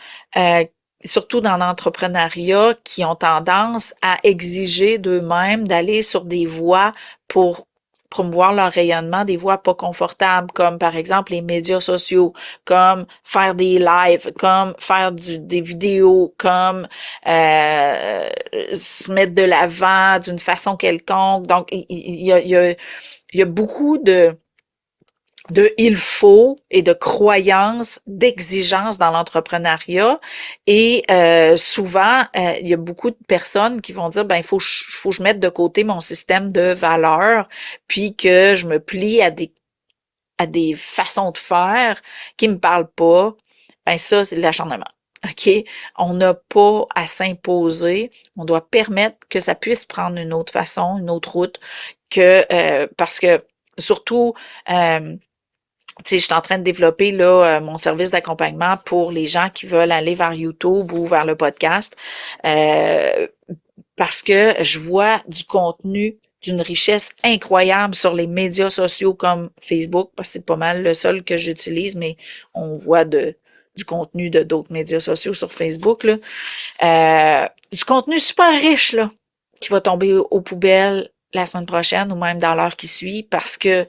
surtout dans l'entrepreneuriat, qui ont tendance à exiger d'eux-mêmes d'aller sur des voies pour promouvoir leur rayonnement, des voies pas confortables, comme par exemple les médias sociaux, comme faire des lives, comme faire des vidéos, comme se mettre de l'avant d'une façon quelconque. Donc, il y a beaucoup de il faut et de croyances, d'exigences dans l'entrepreneuriat. Et souvent, il y a beaucoup de personnes qui vont dire, ben, il faut que je mette de côté mon système de valeurs, puis que je me plie à des façons de faire qui me parlent pas. Ben, ça, c'est de l'acharnement. OK? On n'a pas à s'imposer. On doit permettre que ça puisse prendre une autre façon, une autre route, parce que surtout, tu sais, je suis en train de développer là mon service d'accompagnement pour les gens qui veulent aller vers YouTube ou vers le podcast parce que je vois du contenu d'une richesse incroyable sur les médias sociaux comme Facebook, parce que c'est pas mal le seul que j'utilise, mais on voit du contenu de d'autres médias sociaux sur Facebook, là. Du contenu super riche, là, qui va tomber aux poubelles la semaine prochaine ou même dans l'heure qui suit parce que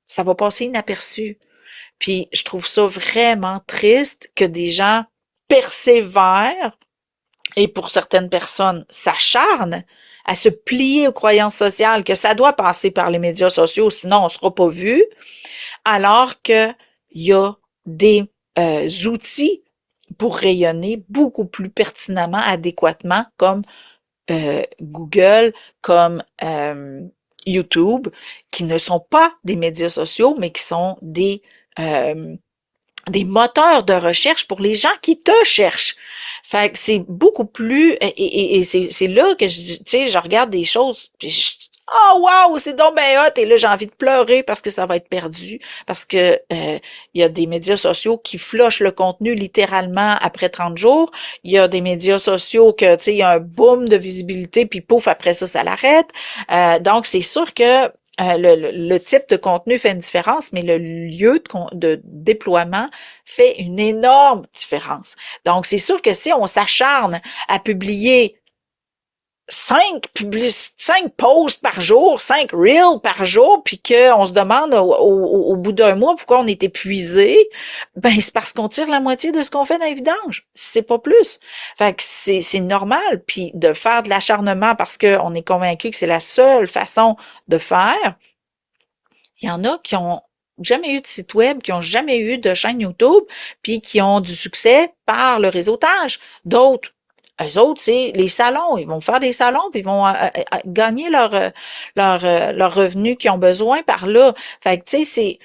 ça va passer inaperçu. Puis je trouve ça vraiment triste que des gens persévèrent et pour certaines personnes s'acharnent à se plier aux croyances sociales que ça doit passer par les médias sociaux, sinon on sera pas vu, alors que il y a des outils pour rayonner beaucoup plus pertinemment, adéquatement, comme Google, comme YouTube, qui ne sont pas des médias sociaux, mais qui sont des moteurs de recherche pour les gens qui te cherchent. Fait que c'est beaucoup plus et c'est là que tu sais, je regarde des choses puis oh wow, c'est donc ben hot et là j'ai envie de pleurer parce que ça va être perdu parce que il y a des médias sociaux qui flushent le contenu littéralement après 30 jours, il y a des médias sociaux que tu sais il y a un boom de visibilité puis pouf après ça l'arrête. Donc c'est sûr que le type de contenu fait une différence, mais le lieu de déploiement fait une énorme différence. Donc, c'est sûr que si on s'acharne à publier 5 posts par jour, 5 reels par jour, puis qu'on se demande au bout d'un mois pourquoi on est épuisé, ben c'est parce qu'on tire la moitié de ce qu'on fait dans les vidanges. C'est pas plus. Fait que c'est normal. Puis de faire de l'acharnement parce qu'on est convaincu que c'est la seule façon de faire, il y en a qui ont jamais eu de site web, qui ont jamais eu de chaîne YouTube, puis qui ont du succès par le réseautage. D'autres, eux autres, c'est les salons. Ils vont faire des salons, puis ils vont gagner leur revenu qu'ils ont besoin par là. Fait que, tu sais, c'est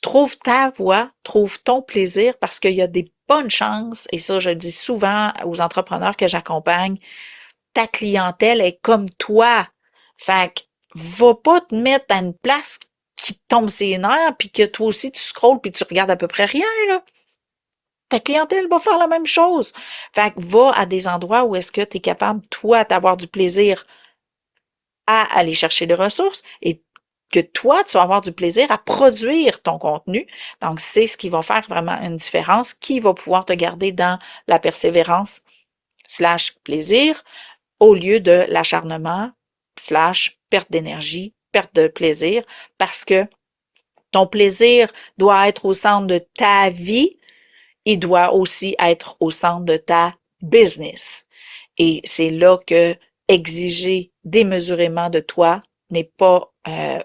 trouve ta voie, trouve ton plaisir, parce qu'il y a des bonnes chances, et ça, je le dis souvent aux entrepreneurs que j'accompagne, ta clientèle est comme toi. Fait que, va pas te mettre à une place qui te tombe ses nerfs, puis que toi aussi tu scrolles puis tu regardes à peu près rien, là. Ta clientèle va faire la même chose. Fait que va à des endroits où est-ce que tu es capable, toi, d'avoir du plaisir à aller chercher des ressources et que toi, tu vas avoir du plaisir à produire ton contenu. Donc, c'est ce qui va faire vraiment une différence, qui va pouvoir te garder dans la persévérance / plaisir au lieu de l'acharnement / perte d'énergie, perte de plaisir, parce que ton plaisir doit être au centre de ta vie, il doit aussi être au centre de ta business. Et c'est là que exiger démesurément de toi n'est pas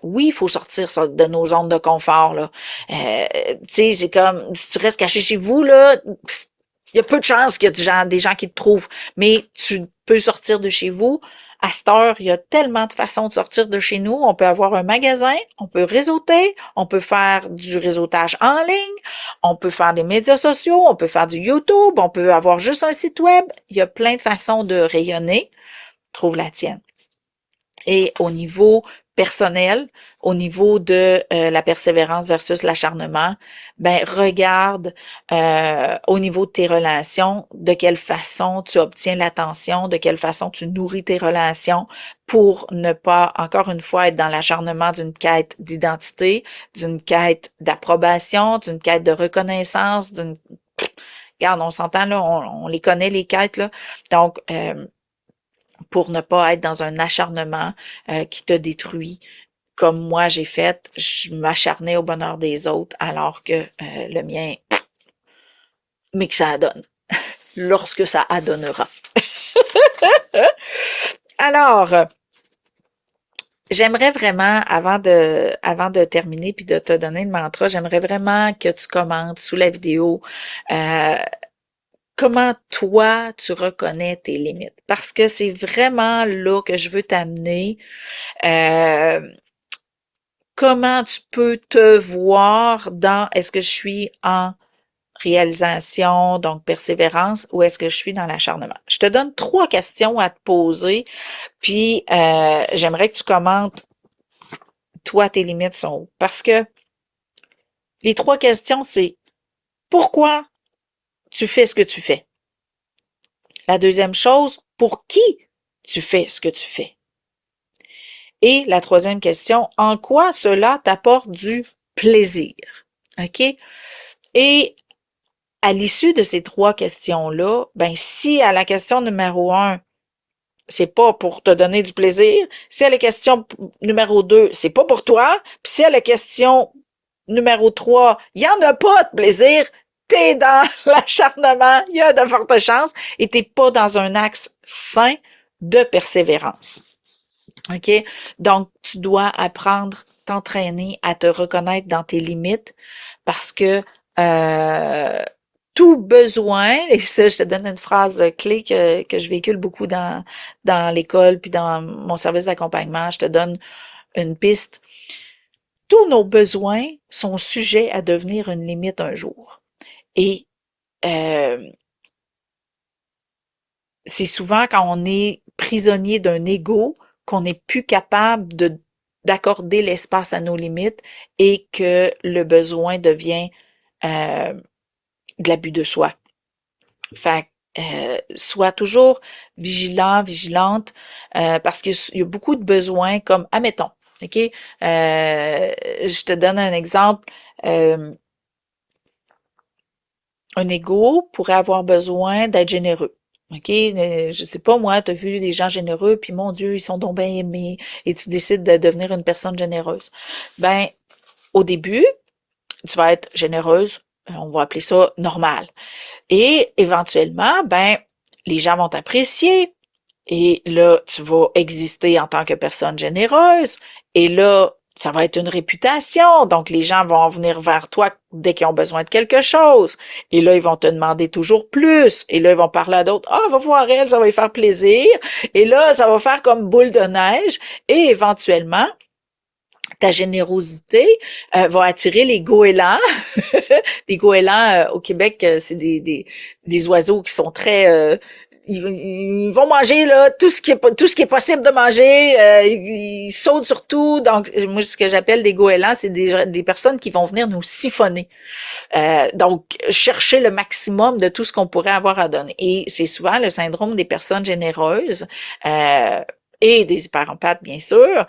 oui, il faut sortir de nos zones de confort là. Tu sais, c'est comme si tu restes caché chez vous là, il y a peu de chances qu'il y a des gens qui te trouvent, mais tu peux sortir de chez vous. À cette heure, il y a tellement de façons de sortir de chez nous. On peut avoir un magasin, on peut réseauter, on peut faire du réseautage en ligne, on peut faire des médias sociaux, on peut faire du YouTube, on peut avoir juste un site web. Il y a plein de façons de rayonner. Trouve la tienne. Et au niveau personnel, au niveau de la persévérance versus l'acharnement, ben regarde au niveau de tes relations, de quelle façon tu obtiens l'attention, de quelle façon tu nourris tes relations pour ne pas, encore une fois, être dans l'acharnement d'une quête d'identité, d'une quête d'approbation, d'une quête de reconnaissance, d'une... Regarde, on s'entend là, on les connaît les quêtes là. Donc, pour ne pas être dans un acharnement qui te détruit. Comme moi j'ai fait, je m'acharnais au bonheur des autres alors que le mien, mais que ça adonne. Lorsque ça adonnera. Alors, j'aimerais vraiment, avant de terminer puis de te donner le mantra, j'aimerais vraiment que tu commentes sous la vidéo comment toi, tu reconnais tes limites. Parce que c'est vraiment là que je veux t'amener. Comment tu peux te voir dans est-ce que je suis en réalisation, donc persévérance, ou est-ce que je suis dans l'acharnement? Je te donne 3 questions à te poser, puis j'aimerais que tu commentes, toi, tes limites sont où? Parce que les 3 questions, c'est pourquoi tu fais ce que tu fais? La deuxième chose, pour qui tu fais ce que tu fais? Et la troisième question, en quoi cela t'apporte du plaisir? OK? Et à l'issue de ces 3 questions-là, ben si à la question numéro 1, c'est pas pour te donner du plaisir, si à la question numéro 2, c'est pas pour toi, puis si à la question numéro 3, il y en a pas de plaisir, t'es dans l'acharnement, il y a de fortes chances, et t'es pas dans un axe sain de persévérance. OK? Donc, tu dois apprendre, t'entraîner à te reconnaître dans tes limites parce que euh, tout besoin, et ça, je te donne une phrase clé que je véhicule beaucoup dans l'école puis dans mon service d'accompagnement, je te donne une piste. Tous nos besoins sont sujets à devenir une limite un jour. Et euh, c'est souvent quand on est prisonnier d'un ego qu'on n'est plus capable d'accorder l'espace à nos limites et que le besoin devient de l'abus de soi. Fait sois toujours vigilant, vigilante, parce qu'il y a beaucoup de besoins comme, admettons, OK? Je te donne un exemple. Euh, un ego pourrait avoir besoin d'être généreux. OK? Je sais pas, moi, tu as vu des gens généreux, puis mon Dieu, ils sont donc bien aimés, et tu décides de devenir une personne généreuse. Ben, au début, tu vas être généreuse, on va appeler ça normal. Et éventuellement, ben, les gens vont t'apprécier. Et là, tu vas exister en tant que personne généreuse. Et là, ça va être une réputation. Donc, les gens vont venir vers toi dès qu'ils ont besoin de quelque chose. Et là, ils vont te demander toujours plus. Et là, ils vont parler à d'autres. Ah, va voir elle, ça va lui faire plaisir. Et là, ça va faire comme boule de neige. Et éventuellement, ta générosité va attirer les goélands. Les goélands au Québec, c'est des oiseaux qui sont très ils vont manger là tout ce qui est possible de manger. Ils sautent sur tout. Donc moi ce que j'appelle des goélands, c'est des personnes qui vont venir nous siphonner. Donc chercher le maximum de tout ce qu'on pourrait avoir à donner. Et c'est souvent le syndrome des personnes généreuses. Et des hyperempathes, bien sûr,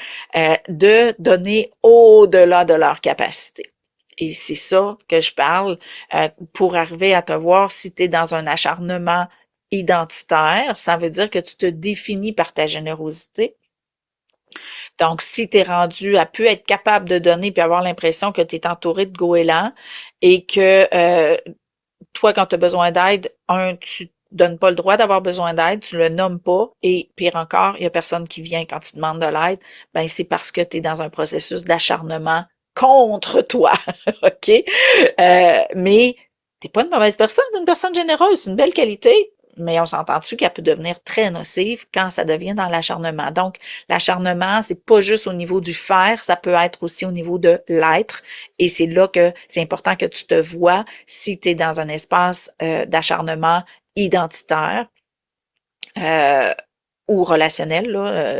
de donner au-delà de leur capacité. Et c'est ça que je parle pour arriver à te voir si tu es dans un acharnement identitaire. Ça veut dire que tu te définis par ta générosité. Donc, si tu es rendu à plus être capable de donner puis avoir l'impression que tu es entouré de goélands et que toi, quand tu as besoin d'aide, tu donnes pas le droit d'avoir besoin d'aide, tu le nommes pas, et pire encore, il y a personne qui vient quand tu demandes de l'aide, ben c'est parce que tu es dans un processus d'acharnement contre toi, OK? Mais t'es pas une mauvaise personne, une personne généreuse, c'est une belle qualité, mais on s'entend-tu qu'elle peut devenir très nocive quand ça devient dans l'acharnement. Donc, l'acharnement, c'est pas juste au niveau du faire, ça peut être aussi au niveau de l'être. Et c'est là que c'est important que tu te vois si tu es dans un espace d'acharnement identitaire ou relationnel. Là,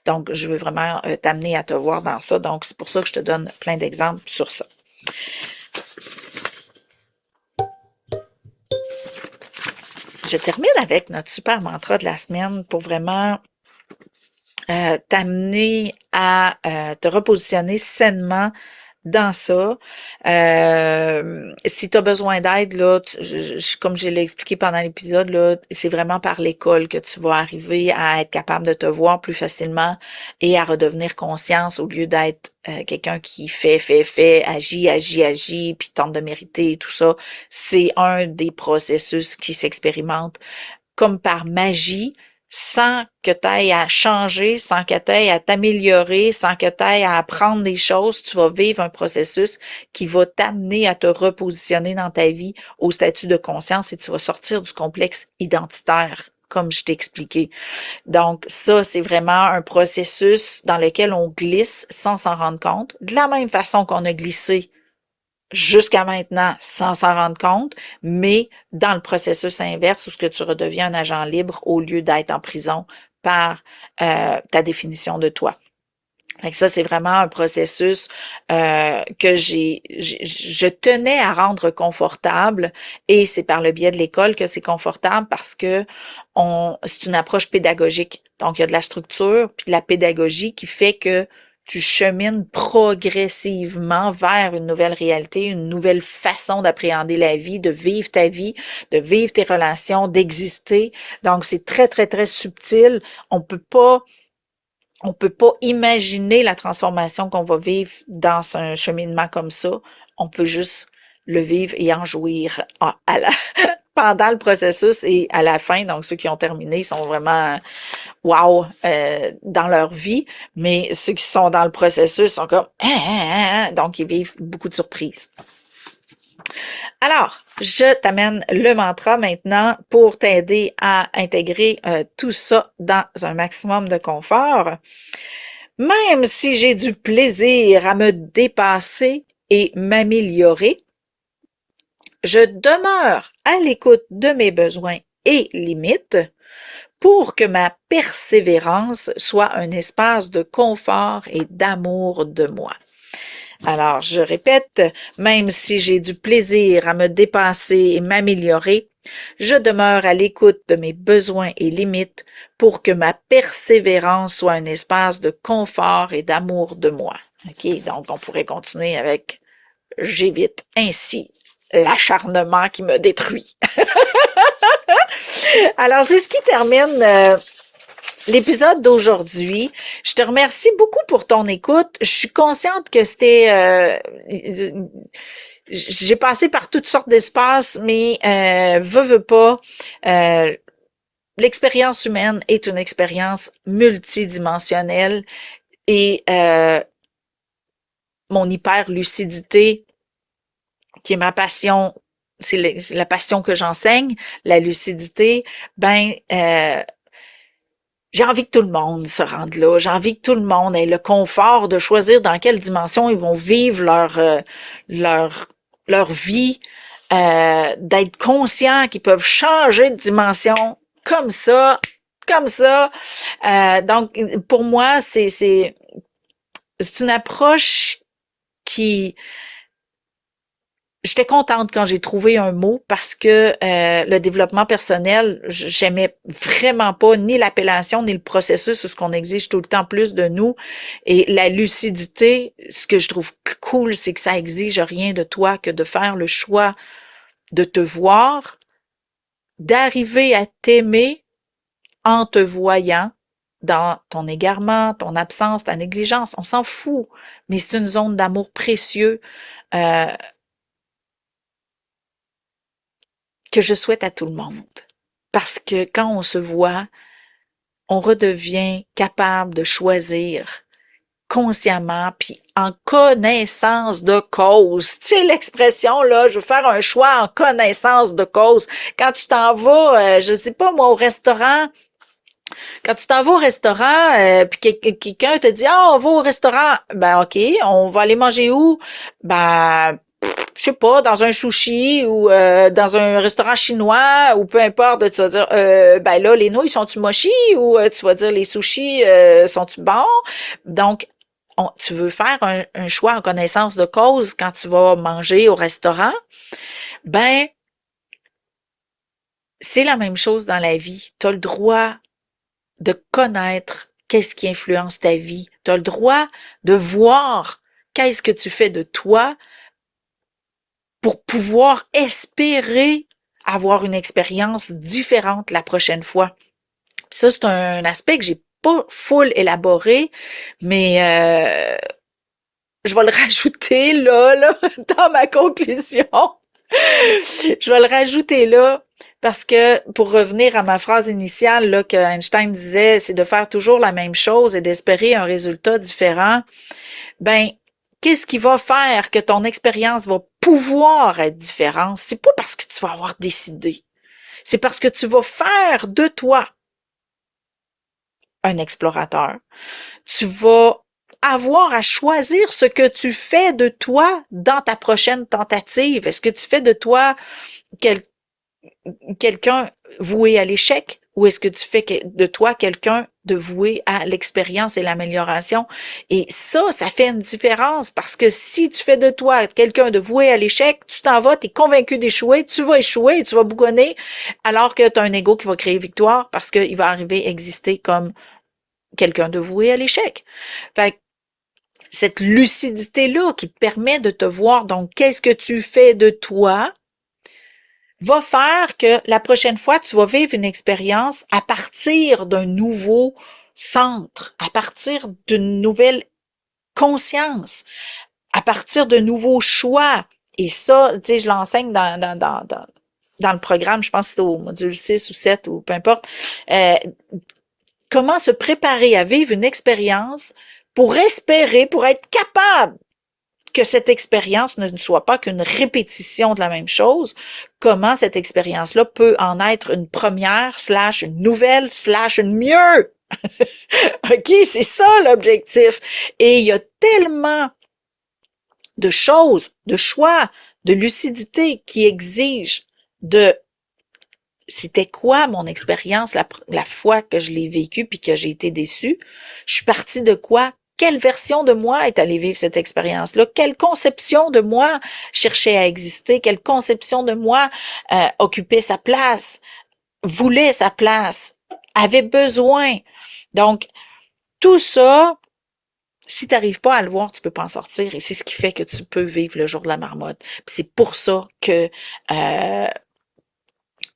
donc, je veux vraiment t'amener à te voir dans ça. Donc, c'est pour ça que je te donne plein d'exemples sur ça. Je termine avec notre super mantra de la semaine pour vraiment t'amener à te repositionner sainement dans ça. Si tu as besoin d'aide, là, comme je l'ai expliqué pendant l'épisode, là, c'est vraiment par l'école que tu vas arriver à être capable de te voir plus facilement et à redevenir conscience au lieu d'être quelqu'un qui fait, agit, puis tente de mériter et tout ça. C'est un des processus qui s'expérimente comme par magie, sans que tu ailles à changer, sans que tu ailles à t'améliorer, sans que tu ailles à apprendre des choses, tu vas vivre un processus qui va t'amener à te repositionner dans ta vie au statut de conscience et tu vas sortir du complexe identitaire, comme je t'ai expliqué. Donc, ça, c'est vraiment un processus dans lequel on glisse sans s'en rendre compte, de la même façon qu'on a glissé jusqu'à maintenant sans s'en rendre compte, mais dans le processus inverse où ce que tu redeviens un agent libre au lieu d'être en prison par ta définition de toi. Fait que ça, c'est vraiment un processus que je tenais à rendre confortable et c'est par le biais de l'école que c'est confortable parce que c'est une approche pédagogique. Donc, il y a de la structure puis de la pédagogie qui fait que tu chemines progressivement vers une nouvelle réalité, une nouvelle façon d'appréhender la vie, de vivre ta vie, de vivre tes relations, d'exister. Donc, c'est très, très, très subtil. On peut pas imaginer la transformation qu'on va vivre dans un cheminement comme ça. On peut juste le vivre et en jouir pendant le processus et à la fin. Donc, ceux qui ont terminé sont vraiment wow dans leur vie, mais ceux qui sont dans le processus sont comme donc ils vivent beaucoup de surprises. Alors, je t'amène le mantra maintenant pour t'aider à intégrer tout ça dans un maximum de confort. Même si j'ai du plaisir à me dépasser et m'améliorer, je demeure à l'écoute de mes besoins et limites pour que ma persévérance soit un espace de confort et d'amour de moi. Alors, je répète, même si j'ai du plaisir à me dépasser et m'améliorer, je demeure à l'écoute de mes besoins et limites pour que ma persévérance soit un espace de confort et d'amour de moi. OK? Donc, on pourrait continuer avec « j'évite ainsi l'acharnement qui me détruit ». Alors, c'est ce qui termine l'épisode d'aujourd'hui. Je te remercie beaucoup pour ton écoute. Je suis consciente que c'était... j'ai passé par toutes sortes d'espaces, mais veux pas, l'expérience humaine est une expérience multidimensionnelle et mon hyper-lucidité, qui est ma passion, c'est la passion que j'enseigne, la lucidité, j'ai envie que tout le monde se rende là. J'ai envie que tout le monde ait le confort de choisir dans quelle dimension ils vont vivre leur vie, d'être conscients qu'ils peuvent changer de dimension comme ça, comme ça. Donc, pour moi, c'est une approche qui... J'étais contente quand j'ai trouvé un mot parce que le développement personnel, j'aimais vraiment pas ni l'appellation ni le processus, ce qu'on exige tout le temps plus de nous. Et la lucidité, ce que je trouve cool, c'est que ça exige rien de toi que de faire le choix de te voir, d'arriver à t'aimer en te voyant dans ton égarement, ton absence, ta négligence. On s'en fout, mais c'est une zone d'amour précieux que je souhaite à tout le monde. Parce que quand on se voit, on redevient capable de choisir consciemment, puis en connaissance de cause. Tu sais l'expression, là, je veux faire un choix en connaissance de cause. Quand tu t'en vas, je sais pas moi, au restaurant, quand tu t'en vas au restaurant, puis quelqu'un te dit « Ah, on va au restaurant. » Ben OK, on va aller manger où? Ben je sais pas, dans un sushi ou dans un restaurant chinois ou peu importe, tu vas dire ben là, les nouilles sont-tu mochi ou tu vas dire les sushis sont-tu bons? Donc, tu veux faire un choix en connaissance de cause quand tu vas manger au restaurant, ben c'est la même chose dans la vie. Tu as le droit de connaître qu'est-ce qui influence ta vie. Tu as le droit de voir qu'est-ce que tu fais de toi pour pouvoir espérer avoir une expérience différente la prochaine fois. Puis ça, c'est un aspect que j'ai pas full élaboré, mais je vais le rajouter là, dans ma conclusion. Je vais le rajouter là parce que pour revenir à ma phrase initiale là, que Einstein disait, c'est de faire toujours la même chose et d'espérer un résultat différent. Ben, qu'est-ce qui va faire que ton expérience va pouvoir être différente? C'est pas parce que tu vas avoir décidé. C'est parce que tu vas faire de toi un explorateur. Tu vas avoir à choisir ce que tu fais de toi dans ta prochaine tentative. Est-ce que tu fais de toi quelqu'un voué à l'échec ou est-ce que tu fais de toi quelqu'un de voué à l'expérience et l'amélioration? Et ça fait une différence parce que si tu fais de toi quelqu'un de voué à l'échec, tu t'en vas, tu es convaincu d'échouer, tu vas échouer, tu vas bougonner, alors que tu as un ego qui va créer victoire parce qu'il va arriver à exister comme quelqu'un de voué à l'échec. Fait que cette lucidité-là qui te permet de te voir, donc qu'est-ce que tu fais de toi, va faire que la prochaine fois, tu vas vivre une expérience à partir d'un nouveau centre, à partir d'une nouvelle conscience, à partir de nouveaux choix. Et ça, tu sais, je l'enseigne dans dans le programme, je pense que c'est au module 6 ou 7 ou peu importe, comment se préparer à vivre une expérience pour espérer, pour être capable que cette expérience ne soit pas qu'une répétition de la même chose, comment cette expérience-là peut en être une première, / une nouvelle, / une mieux. OK, c'est ça l'objectif. Et il y a tellement de choses, de choix, de lucidité qui exigent de c'était quoi mon expérience la fois que je l'ai vécue puis que j'ai été déçue? Je suis partie de quoi? Quelle version de moi est allée vivre cette expérience-là? Quelle conception de moi cherchait à exister? Quelle conception de moi occupait sa place, voulait sa place, avait besoin? Donc, tout ça, si tu n'arrives pas à le voir, tu peux pas en sortir. Et c'est ce qui fait que tu peux vivre le jour de la marmotte. Puis c'est pour ça que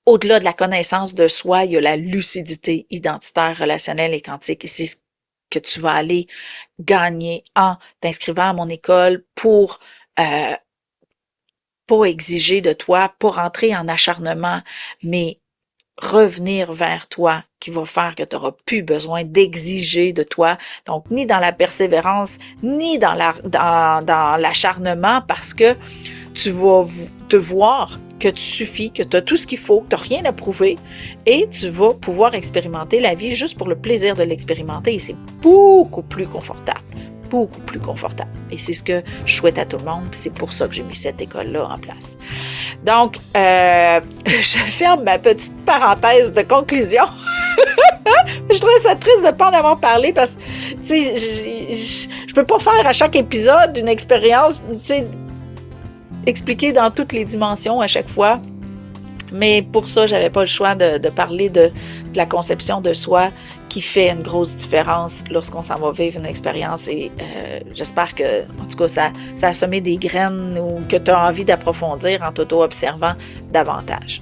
au-delà de la connaissance de soi, il y a la lucidité identitaire, relationnelle et quantique. Et c'est ce que tu vas aller gagner en t'inscrivant à mon école pour pas exiger de toi, pas rentrer en acharnement, mais revenir vers toi qui va faire que tu n'auras plus besoin d'exiger de toi. Donc, ni dans la persévérance, ni dans l'acharnement, parce que tu vas te voir que tu suffis, que tu as tout ce qu'il faut, que tu n'as rien à prouver et tu vas pouvoir expérimenter la vie juste pour le plaisir de l'expérimenter et c'est beaucoup plus confortable. Beaucoup plus confortable. Et c'est ce que je souhaite à tout le monde. C'est pour ça que j'ai mis cette école-là en place. Donc, je ferme ma petite parenthèse de conclusion. Je trouvais ça triste de ne pas en avoir parlé parce que, tu sais, je peux pas faire à chaque épisode une expérience, tu sais, expliquée dans toutes les dimensions à chaque fois. Mais pour ça, j'avais pas le choix de parler de la conception de soi qui fait une grosse différence lorsqu'on s'en va vivre une expérience et j'espère que, en tout cas, ça a semé des graines ou que tu as envie d'approfondir en t'auto-observant davantage.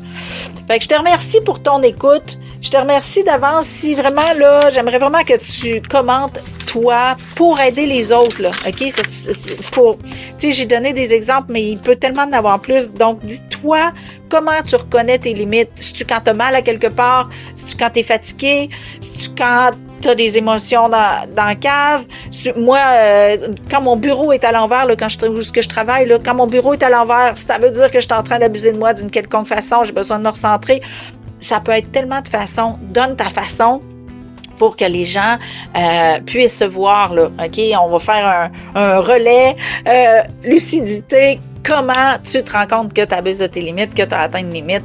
Fait que je te remercie pour ton écoute. Je te remercie d'avance. Si vraiment, là, j'aimerais vraiment que tu commentes toi pour aider les autres, là. OK? Tu sais, j'ai donné des exemples, mais il peut tellement en avoir plus. Donc, dis-toi comment tu reconnais tes limites. Si tu quand tu as mal à quelque part, si tu quand tu es fatigué, si tu quand tu as des émotions dans la cave. Moi, quand mon bureau est à l'envers, là, quand je travaille, là, quand mon bureau est à l'envers, ça veut dire que je suis en train d'abuser de moi d'une quelconque façon, j'ai besoin de me recentrer. Ça peut être tellement de façons. Donne ta façon pour que les gens puissent se voir, là. OK? On va faire un relais. Lucidité. Comment tu te rends compte que tu abuses de tes limites, que tu as atteint une limite.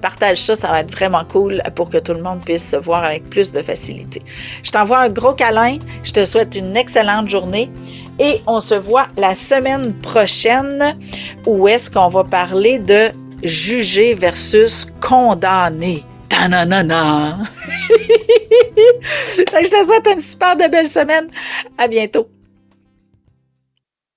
Partage ça, ça va être vraiment cool pour que tout le monde puisse se voir avec plus de facilité. Je t'envoie un gros câlin. Je te souhaite une excellente journée. Et on se voit la semaine prochaine où est-ce qu'on va parler de juger versus condamner. Ta-na-na-na! Je te souhaite une super de belle semaine. À bientôt.